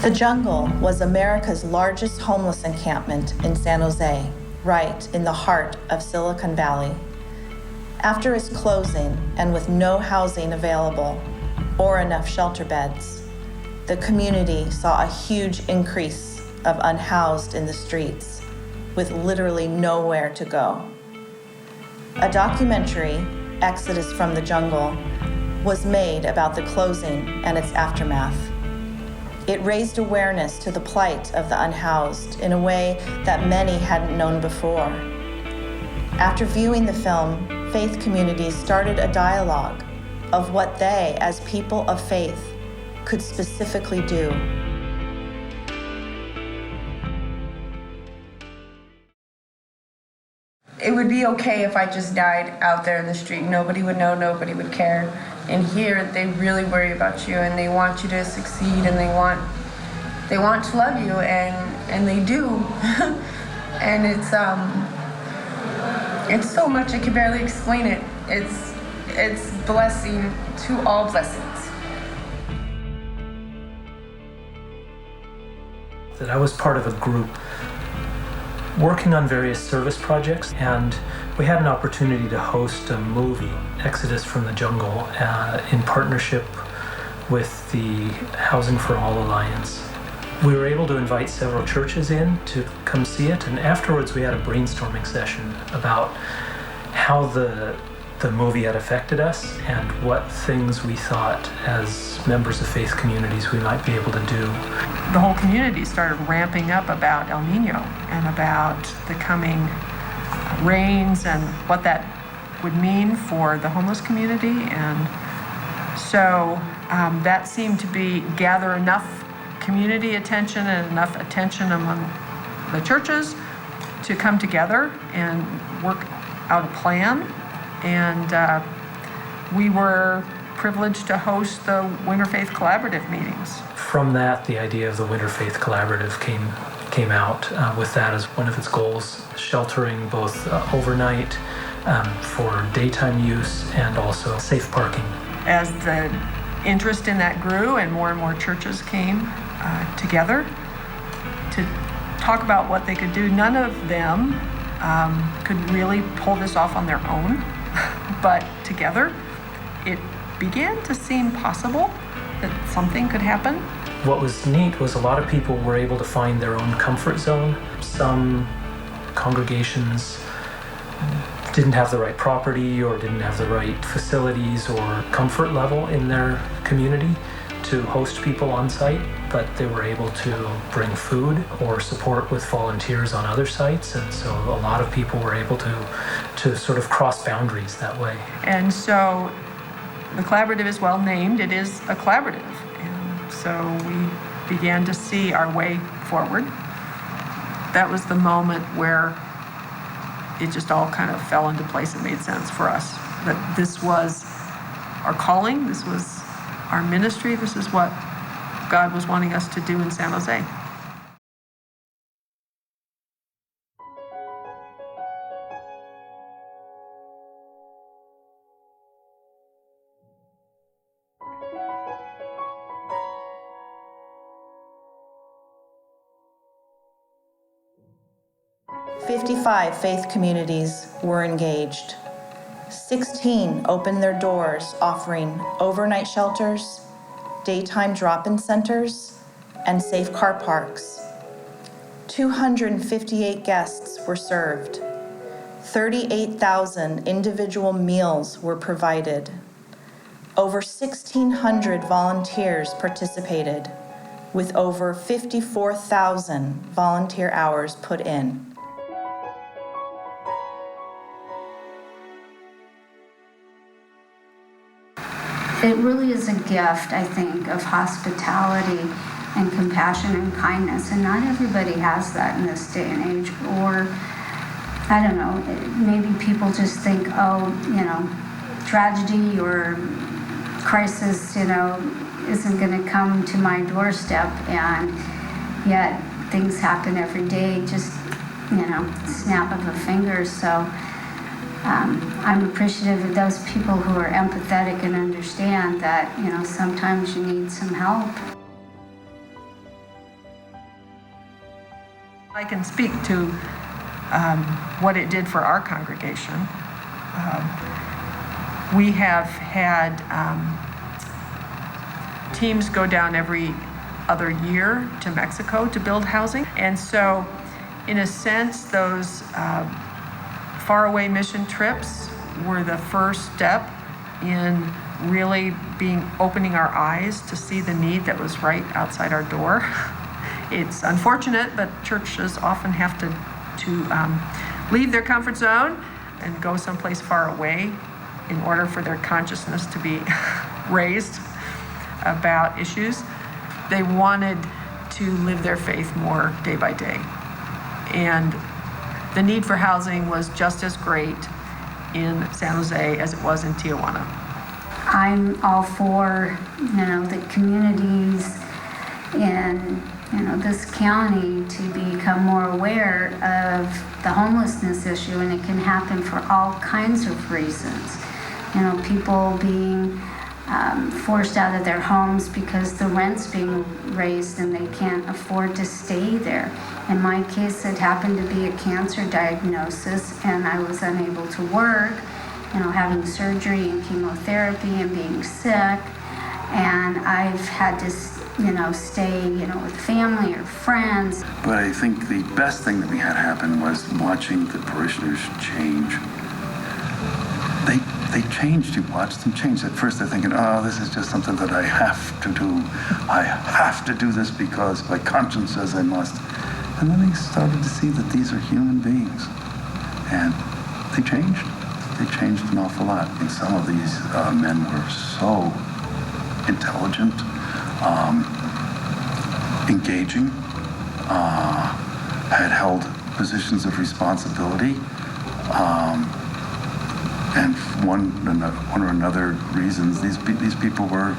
The Jungle was America's largest homeless encampment in San Jose, right in the heart of Silicon Valley. After its closing and with no housing available or enough shelter beds, the community saw a huge increase of unhoused in the streets with literally nowhere to go. A documentary, Exodus from the Jungle, was made about the closing and its aftermath. It raised awareness to the plight of the unhoused in a way that many hadn't known before. After viewing the film, faith communities started a dialogue of what they, as people of faith, could specifically do. It would be okay if I just died out there in the street. Nobody would know, nobody would care. And here, they really worry about you, and they want you to succeed, and they want to love you, and they do. And it's so much I can barely explain it. It's blessing to all blessings. That I was part of a group working on various service projects, and we had an opportunity to host a movie, Exodus from the Jungle, in partnership with the Housing for All Alliance. We were able to invite several churches in to come see it, and afterwards we had a brainstorming session about how the movie had affected us and what things we thought as members of faith communities we might be able to do. The whole community started ramping up about El Nino and about the coming rains and what that would mean for the homeless community. And so that seemed to gather enough community attention and enough attention among the churches to come together and work out a plan. And we were privileged to host the Interfaith Collaborative meetings. From that, the idea of the Interfaith Collaborative came out with that as one of its goals, sheltering both overnight for daytime use and also safe parking. As the interest in that grew and more churches came together to talk about what they could do, none of them could really pull this off on their own. But together, it began to seem possible that something could happen. What was neat was a lot of people were able to find their own comfort zone. Some congregations didn't have the right property or didn't have the right facilities or comfort level in their community to host people on site, but they were able to bring food or support with volunteers on other sites, and so a lot of people were able to sort of cross boundaries that way. And so the collaborative is well named. It is a collaborative, and so we began to see our way forward. That was the moment where it just all kind of fell into place and made sense for us, that this was our calling, this was our ministry, this is what God was wanting us to do in San Jose. "55 faith communities were engaged. 16 opened their doors offering overnight shelters, daytime drop-in centers, and safe car parks. 258 guests were served. 38,000 individual meals were provided. Over 1,600 volunteers participated, with over 54,000 volunteer hours put in. It really is a gift, I think, of hospitality and compassion and kindness, and not everybody has that in this day and age. Or, I don't know, maybe people just think, oh, tragedy or crisis, isn't going to come to my doorstep, and yet things happen every day, just, snap of a finger. So I'm appreciative of those people who are empathetic and understand that, sometimes you need some help. I can speak to what it did for our congregation. We have had teams go down every other year to Mexico to build housing. And so, in a sense, those faraway mission trips were the first step in really opening our eyes to see the need that was right outside our door. It's unfortunate, but churches often have to leave their comfort zone and go someplace far away in order for their consciousness to be raised about issues. They wanted to live their faith more day by day. And the need for housing was just as great in San Jose as it was in Tijuana. I'm all for, the communities in, this county to become more aware of the homelessness issue, and it can happen for all kinds of reasons. People being forced out of their homes because the rent's being raised and they can't afford to stay there. In my case, it happened to be a cancer diagnosis, and I was unable to work, having surgery and chemotherapy and being sick. And I've had to, stay, with family or friends. But I think the best thing that we had happen was watching the parishioners change. They changed. You watched them change. At first they're thinking, oh, this is just something that I have to do. I have to do this because my conscience says I must. And then they started to see that these are human beings. And they changed. They changed an awful lot. And some of these men were so intelligent, engaging, had held positions of responsibility. And one or another reasons, these people were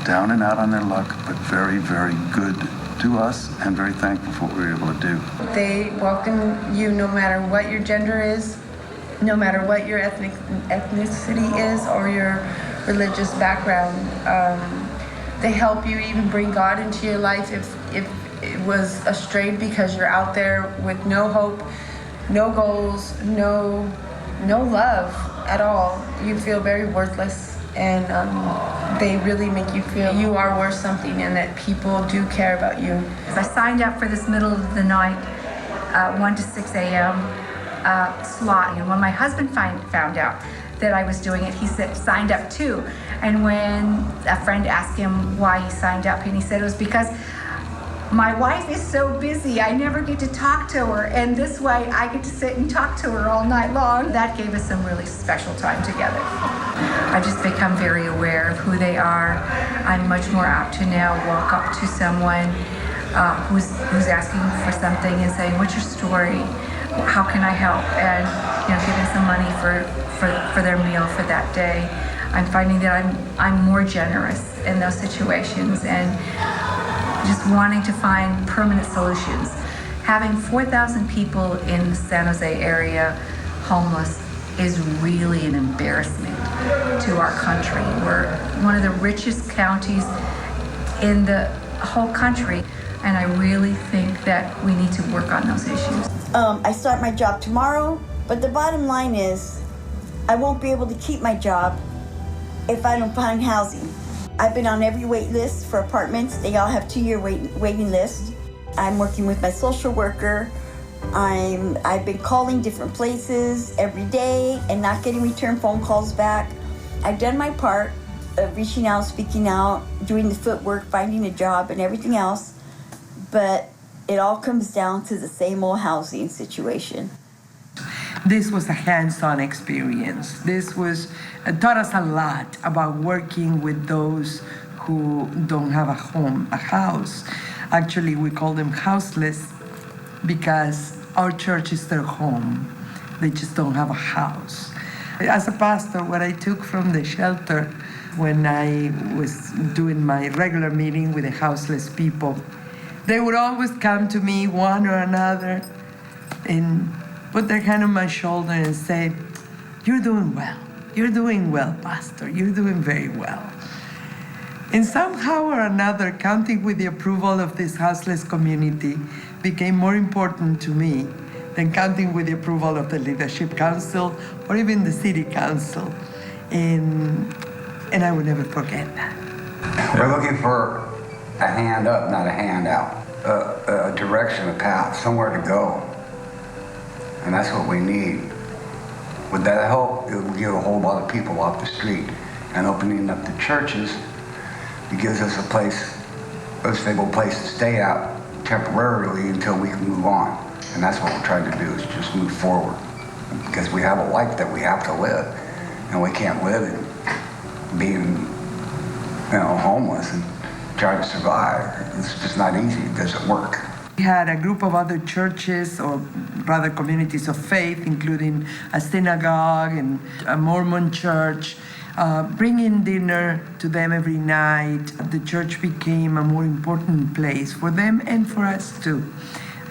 down and out on their luck, but very, very good to us and very thankful for what we were able to do. They welcome you no matter what your gender is, no matter what your ethnicity is or your religious background. They help you even bring God into your life if it was strayed because you're out there with no hope, no goals, no love at all. You feel very worthless, and they really make you feel you are worth something and that people do care about you. I signed up for this middle of the night, 1 to 6 a.m. Slot, and when my husband found out that I was doing it, he signed up too. And when a friend asked him why he signed up, and he said it was because my wife is so busy, I never get to talk to her, and this way I get to sit and talk to her all night long. That gave us some really special time together. I've just become very aware of who they are. I'm much more apt to now walk up to someone who's asking for something and saying, what's your story? How can I help? And giving some money for their meal for that day. I'm finding that I'm more generous in those situations and just wanting to find permanent solutions. Having 4,000 people in the San Jose area homeless is really an embarrassment to our country. We're one of the richest counties in the whole country, and I really think that we need to work on those issues. I start my job tomorrow, but the bottom line is I won't be able to keep my job if I don't find housing. I've been on every wait list for apartments. They all have 2-year waiting lists. I'm working with my social worker. I've been calling different places every day and not getting return phone calls back. I've done my part of reaching out, speaking out, doing the footwork, finding a job and everything else, but it all comes down to the same old housing situation. This was a hands-on experience. This taught us a lot about working with those who don't have a home, a house. Actually, we call them houseless because our church is their home. They just don't have a house. As a pastor, what I took from the shelter when I was doing my regular meeting with the houseless people, they would always come to me, one or another, and put their hand on my shoulder and say, you're doing well. You're doing well, Pastor. You're doing very well. And somehow or another, counting with the approval of this houseless community, became more important to me than counting with the approval of the leadership council or even the city council. And I will never forget that. We're looking for a hand up, not a handout, a direction, a path, somewhere to go. And that's what we need. Would that help? It would get a whole lot of people off the street. And opening up the churches, it gives us a stable place to stay at temporarily until we can move on. And that's what we're trying to do, is just move forward. Because we have a life that we have to live. And we can't live in being, homeless and trying to survive. It's just not easy. It doesn't work. We had a group of other churches, or rather communities of faith, including a synagogue and a Mormon church, bringing dinner to them every night. The church became a more important place for them and for us too.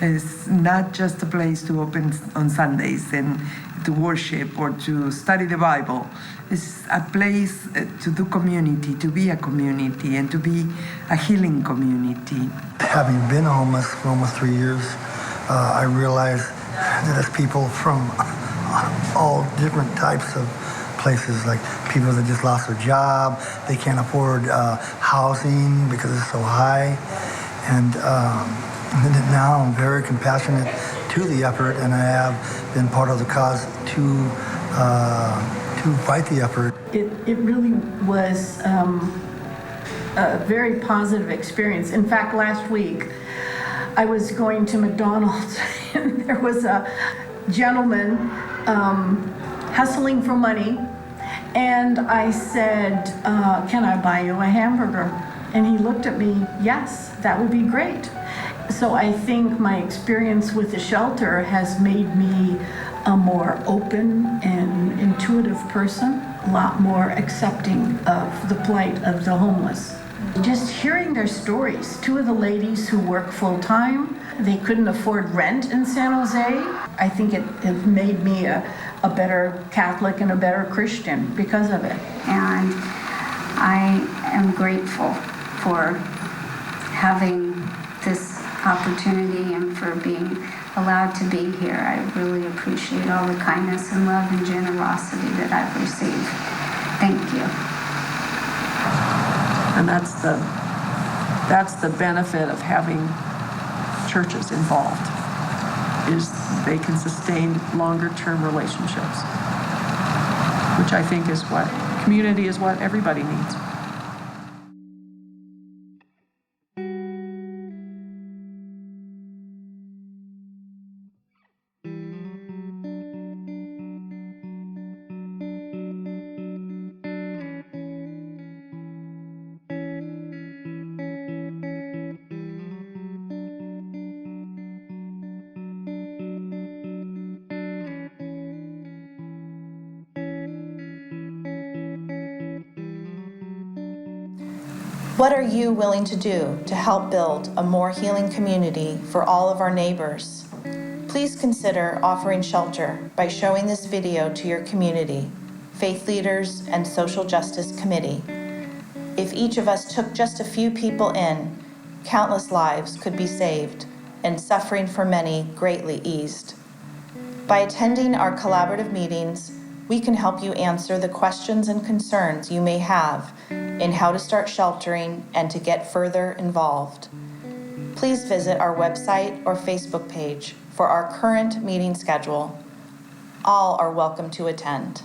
It's not just a place to open on Sundays and to worship or to study the Bible. It's a place to do community, to be a community, and to be a healing community. Having been homeless for almost 3 years, I realized that as people from all different types of places, like people that just lost their job, they can't afford housing because it's so high, and now I'm very compassionate to the effort, and I have been part of the cause to fight the effort. It really was a very positive experience. In fact, last week I was going to McDonald's and there was a gentleman hustling for money, and I said, can I buy you a hamburger? And he looked at me, yes, that would be great. So I think my experience with the shelter has made me a more open and intuitive person, a lot more accepting of the plight of the homeless. Just hearing their stories, two of the ladies who work full-time, they couldn't afford rent in San Jose. I think it made me a better Catholic and a better Christian because of it. And I am grateful for having this opportunity and for being allowed to be here. I really appreciate all the kindness and love and generosity that I've received. Thank you. And that's the benefit of having churches involved, is they can sustain longer-term relationships, which I think is what community is, what everybody needs. What are you willing to do to help build a more healing community for all of our neighbors? Please consider offering shelter by showing this video to your community, faith leaders, and social justice committee. If each of us took just a few people in, countless lives could be saved and suffering for many greatly eased. By attending our collaborative meetings, we can help you answer the questions and concerns you may have in how to start sheltering and to get further involved. Please visit our website or Facebook page for our current meeting schedule. All are welcome to attend.